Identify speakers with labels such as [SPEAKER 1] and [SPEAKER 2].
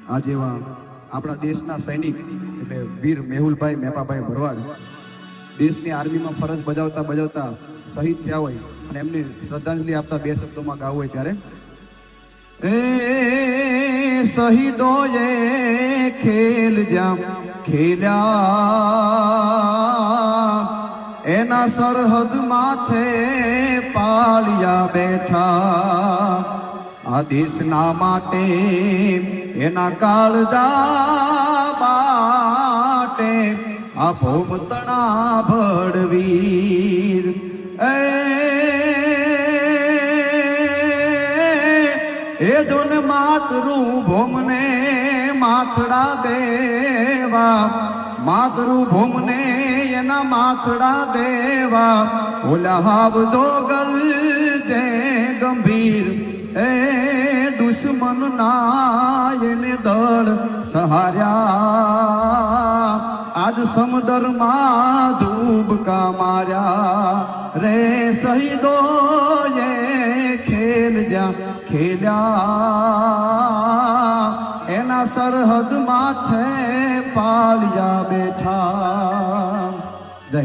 [SPEAKER 1] આ જેવા આપણા દેશના સૈનિક એટલે વીર મેહુલભાઈ મેપાભાઈ ભરવાડ દેશની આર્મીમાં ફરજ બજાવતા બજાવતા શહીદ થયા હોય અને એમને શ્રદ્ધાંજલિ આપતા બે શબ્દોમાં ગાવું હોય ત્યારે એ શહીદોએ ખેલ જામ ખેલ્યા એના સરહદ માથે પાળિયા બેઠા આ દેશના માટે એના કાળજા બાટે આ ભૌમતણા ભડવીર એ જોન માતરું ભૌમને માથડા દેવા માતરું ભૌમને એના માથડા દેવા ઓલા હાવ જોગલ જે ગંભીર એ દુશ્મન ના એને દળ સહાર્યા આજ સમુદ્રમાં ડૂબકા માર્યા રે શહીદો એ ખેલ જા ખેલ્યા એના સરહદ માથે પાળિયા બેઠા. જય